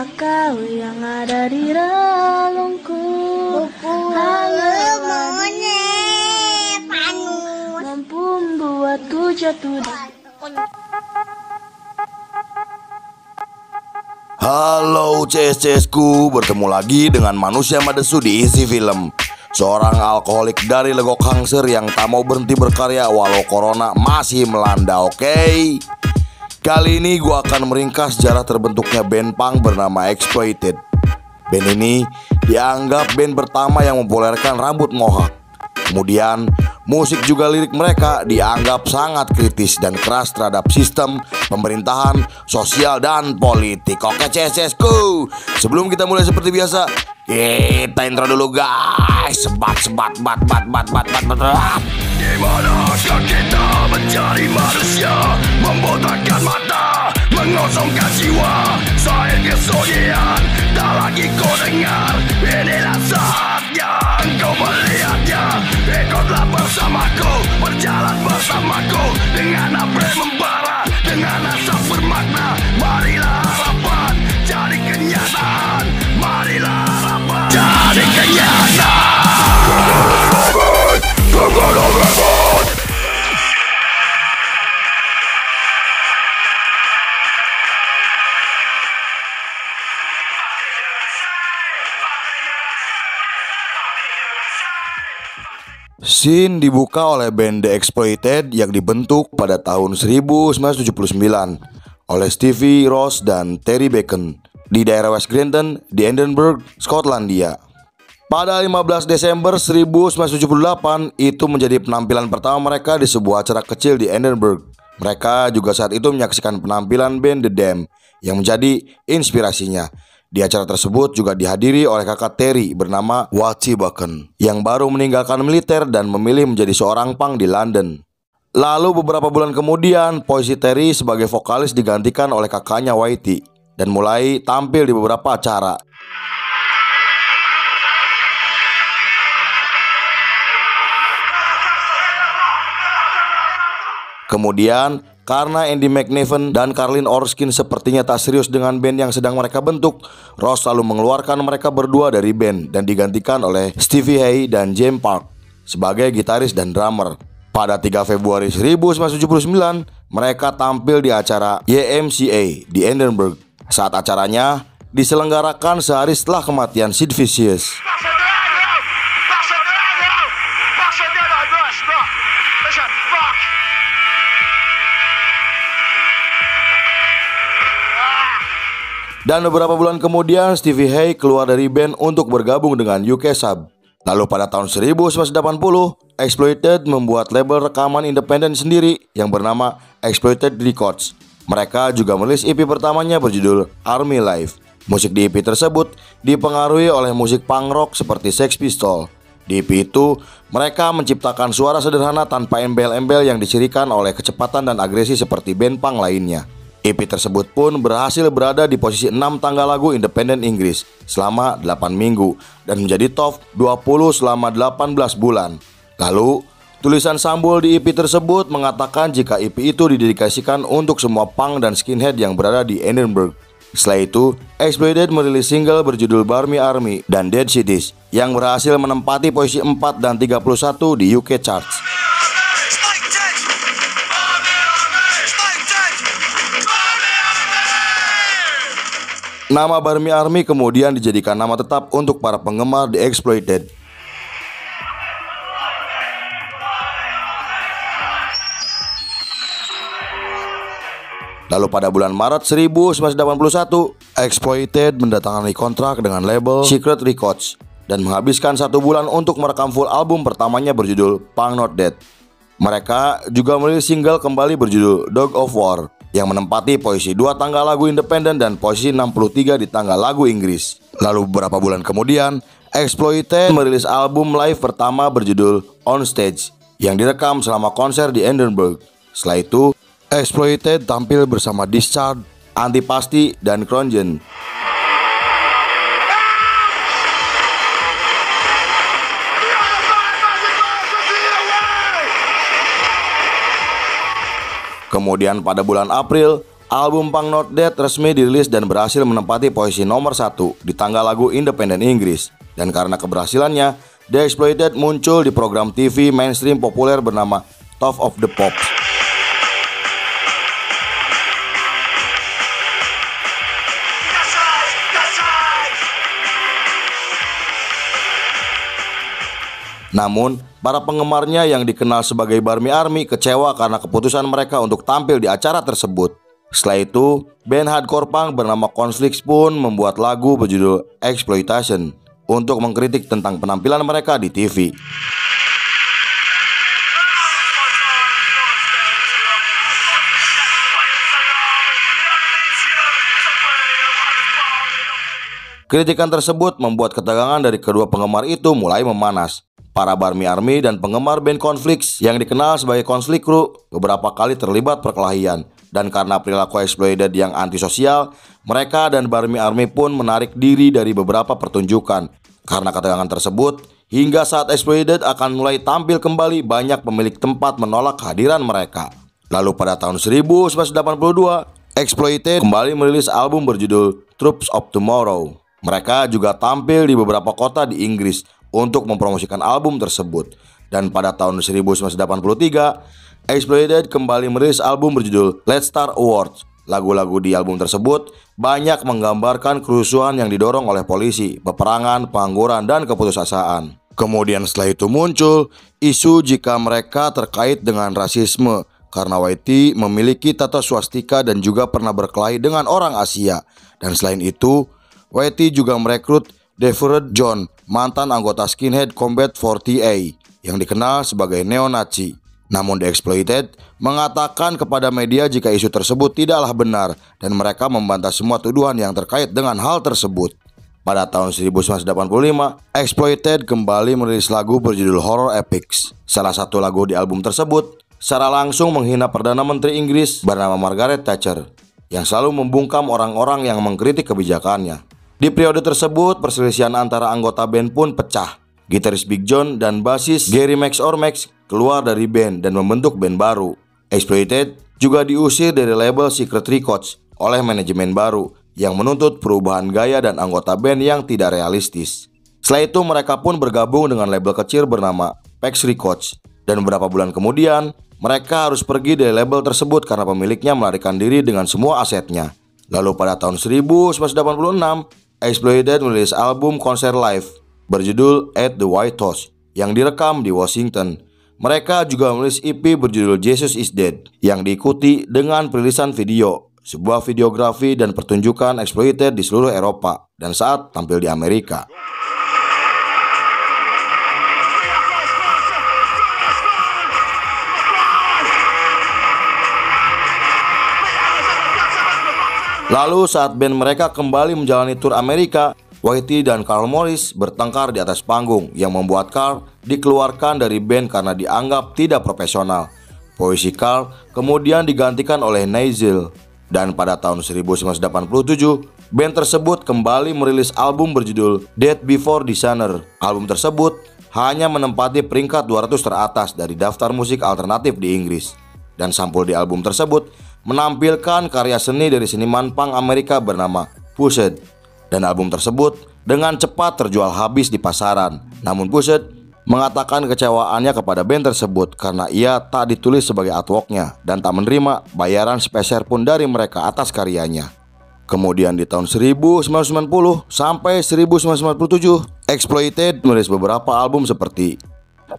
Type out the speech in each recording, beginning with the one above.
Siapakah kau yang ada di relungku? Hanya mampu membuatku jatuh. Halo CS-CS-ku, bertemu lagi dengan manusia madesu di Isi Film. Seorang alkoholik dari Legok Hangser yang tak mau berhenti berkarya walau corona masih melanda, oke? Kali ini gue akan meringkas sejarah terbentuknya band punk bernama Exploited. Band ini dianggap band pertama yang mempopulerkan rambut mohawk. Kemudian musik juga lirik mereka dianggap sangat kritis dan keras terhadap sistem, pemerintahan, sosial, dan politik. Oke CS-CS-ku, sebelum kita mulai seperti biasa, kita intro dulu guys. Sebat. Dimanakah kita mencari manusia, membotakkan mata, mengosongkan jiwa. Saya kesunyian, tak lagi kau dengar. Inilah saatnya engkau melihatnya. Ikutlah bersamaku, berjalan bersamaku. Dengan apa yang membara, dengan asap bermakna. Marilah harapan jadi kenyataan. Marilah harapan jadi kenyataan. Scene dibuka oleh band The Exploited yang dibentuk pada tahun 1979 oleh Stevie Ross dan Terry Bacon di daerah West Grenton di Edinburgh, Skotlandia. Pada 15 Desember 1978 itu menjadi penampilan pertama mereka di sebuah acara kecil di Edinburgh. Mereka juga saat itu menyaksikan penampilan band The Dam yang menjadi inspirasinya. Di acara tersebut juga dihadiri oleh kakak Terry bernama Wattie Bacon yang baru meninggalkan militer dan memilih menjadi seorang punk di London. Lalu beberapa bulan kemudian posisi Terry sebagai vokalis digantikan oleh kakaknya Wattie dan mulai tampil di beberapa acara. Kemudian karena Andy McNiven dan Carlin Orskin sepertinya tak serius dengan band yang sedang mereka bentuk, Ross lalu mengeluarkan mereka berdua dari band dan digantikan oleh Stevie Hay dan James Park sebagai gitaris dan drummer. Pada 3 Februari 1979, mereka tampil di acara YMCA di Edinburgh. Saat acaranya diselenggarakan sehari setelah kematian Sid Vicious. Dan beberapa bulan kemudian Stevie Hay keluar dari band untuk bergabung dengan UK Sub. Lalu pada tahun 1980, Exploited membuat label rekaman independen sendiri yang bernama Exploited Records. Mereka juga merilis EP pertamanya berjudul Army Life. Musik di EP tersebut dipengaruhi oleh musik punk rock seperti Sex Pistols. Di EP itu, mereka menciptakan suara sederhana tanpa embel-embel yang dicirikan oleh kecepatan dan agresi seperti band punk lainnya. EP tersebut pun berhasil berada di posisi 6 tangga lagu independen Inggris selama 8 minggu dan menjadi top 20 selama 18 bulan. Lalu, tulisan Sambul di EP tersebut mengatakan jika EP itu didedikasikan untuk semua punk dan skinhead yang berada di Edinburgh. Setelah itu, Exploited merilis single berjudul Barmy Army dan Dead Cities yang berhasil menempati posisi 4 dan 31 di UK Charts. Nama Barmy Army kemudian dijadikan nama tetap untuk para penggemar The Exploited. Lalu pada bulan Maret 1981, Exploited mendatangani kontrak dengan label Secret Records dan menghabiskan 1 bulan untuk merekam full album pertamanya berjudul Punk Not Dead. Mereka juga merilis single kembali berjudul Dog of War yang menempati posisi 2 tangga lagu independen dan posisi 63 di tangga lagu Inggris. Lalu beberapa bulan kemudian, Exploited merilis album live pertama berjudul On Stage yang direkam selama konser di Edinburgh. Setelah itu, Exploited tampil bersama Discharge, Antipasti, dan Kronjen. Kemudian pada bulan April, album Punk Not Dead resmi dirilis dan berhasil menempati posisi nomor 1 di tangga lagu independen Inggris. Dan karena keberhasilannya, The Exploited muncul di program TV mainstream populer bernama Top of the Pops. Namun, para penggemarnya yang dikenal sebagai Barmy Army kecewa karena keputusan mereka untuk tampil di acara tersebut. Setelah itu, band hardcore punk bernama Conflicts pun membuat lagu berjudul Exploitation untuk mengkritik tentang penampilan mereka di TV. Kritikan tersebut membuat ketegangan dari kedua penggemar itu mulai memanas. Para Barmy Army dan penggemar band Conflicts yang dikenal sebagai Conflict Crew beberapa kali terlibat perkelahian. Dan karena perilaku Exploited yang antisosial, mereka dan Barmy Army pun menarik diri dari beberapa pertunjukan. Karena ketegangan tersebut, hingga saat Exploited akan mulai tampil kembali, banyak pemilik tempat menolak kehadiran mereka. Lalu pada tahun 1982, Exploited kembali merilis album berjudul Troops of Tomorrow. Mereka juga tampil di beberapa kota di Inggris untuk mempromosikan album tersebut. Dan pada tahun 1983, Exploited kembali merilis album berjudul Let's Start Awards. Lagu-lagu di album tersebut banyak menggambarkan kerusuhan yang didorong oleh polisi, peperangan, pengangguran, dan keputusasaan. Kemudian setelah itu muncul isu jika mereka terkait dengan rasisme karena Whitey memiliki tato swastika dan juga pernah berkelahi dengan orang Asia. Dan selain itu, Whitey juga merekrut Devereux John, mantan anggota Skinhead Combat 40A yang dikenal sebagai neo-Nazi. Namun The Exploited mengatakan kepada media jika isu tersebut tidaklah benar dan mereka membantah semua tuduhan yang terkait dengan hal tersebut. Pada tahun 1985, Exploited kembali merilis lagu berjudul Horror Epics. Salah satu lagu di album tersebut secara langsung menghina Perdana Menteri Inggris bernama Margaret Thatcher yang selalu membungkam orang-orang yang mengkritik kebijakannya. Di periode tersebut, perselisihan antara anggota band pun pecah. Gitaris Big John dan basis Gary Max Ormax keluar dari band dan membentuk band baru. Exploited juga diusir dari label Secret Records oleh manajemen baru yang menuntut perubahan gaya dan anggota band yang tidak realistis. Setelah itu mereka pun bergabung dengan label kecil bernama Pax Records. Dan beberapa bulan kemudian, mereka harus pergi dari label tersebut karena pemiliknya melarikan diri dengan semua asetnya. Lalu pada tahun 1986, Exploited merilis album konser live berjudul At the White House yang direkam di Washington. Mereka juga merilis EP berjudul Jesus is Dead yang diikuti dengan perilisan video, sebuah videografi dan pertunjukan Exploited di seluruh Eropa dan saat tampil di Amerika. Lalu saat band mereka kembali menjalani tur Amerika, Whitey dan Carl Morris bertengkar di atas panggung yang membuat Carl dikeluarkan dari band karena dianggap tidak profesional. Posisi Carl kemudian digantikan oleh Nigel. Dan pada tahun 1987, band tersebut kembali merilis album berjudul Death Before Dishonor. Album tersebut hanya menempati peringkat 200 teratas dari daftar musik alternatif di Inggris. Dan sampul di album tersebut menampilkan karya seni dari seniman punk Amerika bernama Pushed. Dan album tersebut dengan cepat terjual habis di pasaran. Namun Pushed mengatakan kecewaannya kepada band tersebut karena ia tak ditulis sebagai artworknya dan tak menerima bayaran sepeser pun dari mereka atas karyanya. Kemudian di tahun 1990 sampai 1997, Exploited merilis beberapa album seperti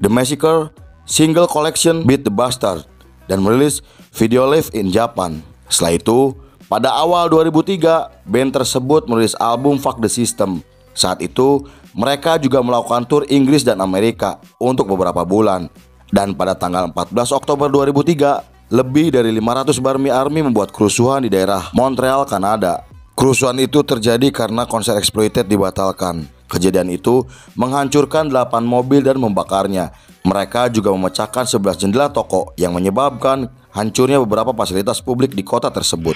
The Massacre, Single Collection, Beat the Bastard, dan merilis Video Live in Japan. Setelah itu, pada awal 2003, band tersebut merilis album Fuck the System. Saat itu, mereka juga melakukan tur Inggris dan Amerika untuk beberapa bulan. Dan pada tanggal 14 Oktober 2003, lebih dari 500 Barmy Army membuat kerusuhan di daerah Montreal, Kanada. Kerusuhan itu terjadi karena konser Exploited dibatalkan. Kejadian itu menghancurkan 8 mobil dan membakarnya. Mereka juga memecahkan 11 jendela toko yang menyebabkan hancurnya beberapa fasilitas publik di kota tersebut.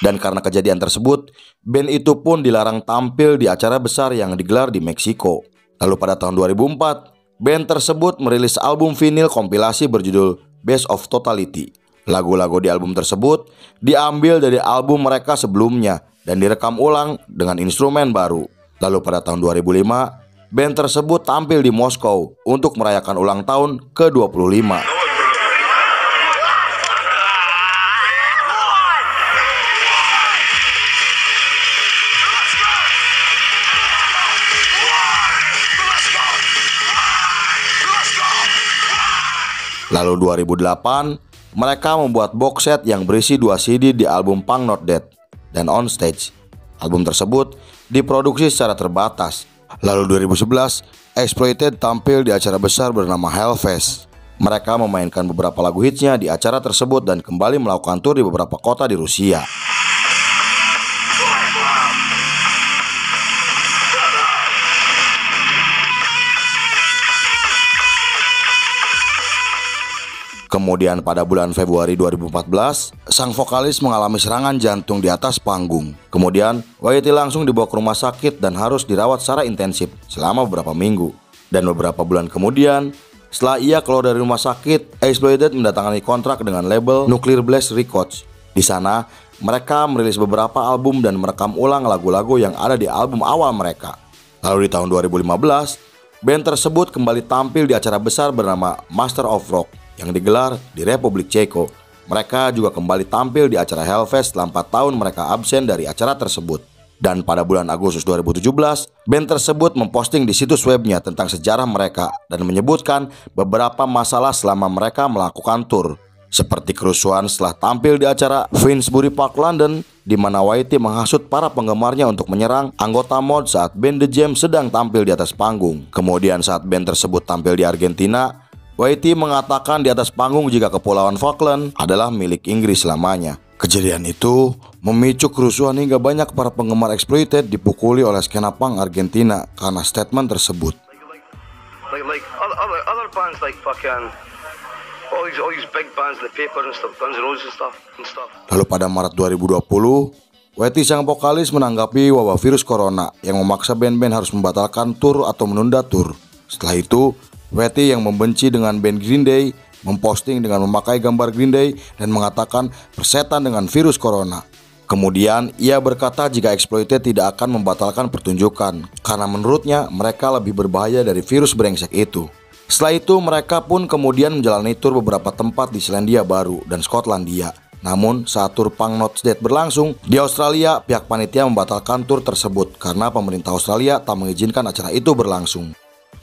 Dan karena kejadian tersebut, band itu pun dilarang tampil di acara besar yang digelar di Meksiko. Lalu pada tahun 2004, band tersebut merilis album vinil kompilasi berjudul Best of Totality. Lagu-lagu di album tersebut diambil dari album mereka sebelumnya dan direkam ulang dengan instrumen baru. Lalu pada tahun 2005, band tersebut tampil di Moskow untuk merayakan ulang tahun ke-25. Lalu 2008, mereka membuat box set yang berisi 2 CD di album Punk Not Dead dan On Stage. Album tersebut diproduksi secara terbatas. Lalu 2011, Exploited tampil di acara besar bernama Hellfest. Mereka memainkan beberapa lagu hitsnya di acara tersebut dan kembali melakukan tur di beberapa kota di Rusia. Kemudian pada bulan Februari 2014, sang vokalis mengalami serangan jantung di atas panggung. Kemudian, Whitey langsung dibawa ke rumah sakit dan harus dirawat secara intensif selama beberapa minggu. Dan beberapa bulan kemudian, setelah ia keluar dari rumah sakit, Exploited mendatangani kontrak dengan label Nuclear Blast Records. Di sana, mereka merilis beberapa album dan merekam ulang lagu-lagu yang ada di album awal mereka. Lalu di tahun 2015, band tersebut kembali tampil di acara besar bernama Master of Rock yang digelar di Republik Ceko. Mereka juga kembali tampil di acara Hellfest setelah 4 tahun mereka absen dari acara tersebut. Dan pada bulan Agustus 2017, band tersebut memposting di situs webnya tentang sejarah mereka dan menyebutkan beberapa masalah selama mereka melakukan tur, seperti kerusuhan setelah tampil di acara Finsbury Park, London, di mana Whitey menghasut para penggemarnya untuk menyerang anggota mod saat band The Jam sedang tampil di atas panggung. Kemudian saat band tersebut tampil di Argentina, Whitey mengatakan di atas panggung jika Kepulauan Falkland adalah milik Inggris selamanya. Kejadian itu memicu kerusuhan hingga banyak para penggemar Exploited dipukuli oleh skena punk Argentina karena statement tersebut. Like other bands like fucking all these big bands, The Paper and stuff, Guns N' Roses and stuff. Lalu pada Maret 2020, Whitey sang vokalis menanggapi wabah virus corona yang memaksa band-band harus membatalkan tur atau menunda tur. Setelah itu, Whitey yang membenci dengan band Green Day memposting dengan memakai gambar Green Day dan mengatakan persetan dengan virus corona. Kemudian ia berkata jika Exploited tidak akan membatalkan pertunjukan karena menurutnya mereka lebih berbahaya dari virus brengsek itu. Setelah itu mereka pun kemudian menjalani tur beberapa tempat di Selandia Baru dan Skotlandia. Namun saat tur Punk Not Dead berlangsung di Australia, pihak panitia membatalkan tur tersebut karena pemerintah Australia tak mengizinkan acara itu berlangsung.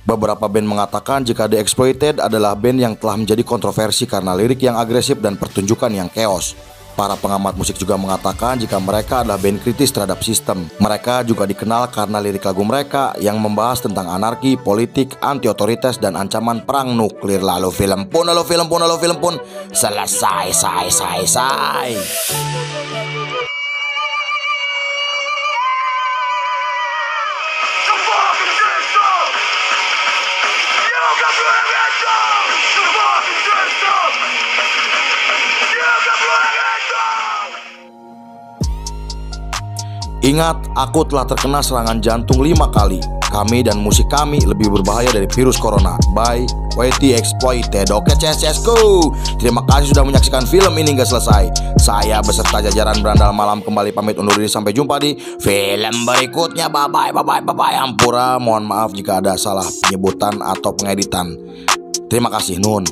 Beberapa band mengatakan jika The Exploited adalah band yang telah menjadi kontroversi karena lirik yang agresif dan pertunjukan yang chaos. Para pengamat musik juga mengatakan jika mereka adalah band kritis terhadap sistem. Mereka juga dikenal karena lirik lagu mereka yang membahas tentang anarki, politik, anti-otoritas, dan ancaman perang nuklir. Lalu film pun selesai. Ingat, aku telah terkena serangan jantung 5 kali. Kami dan musik kami lebih berbahaya dari virus corona. By Whitey Exploited. Oke, go. Terima kasih sudah menyaksikan film ini hingga selesai. Saya beserta jajaran Berandal Malam kembali pamit undur diri sampai jumpa di film berikutnya. Bye bye. Ampura, mohon maaf jika ada salah penyebutan atau pengeditan. Terima kasih, nun.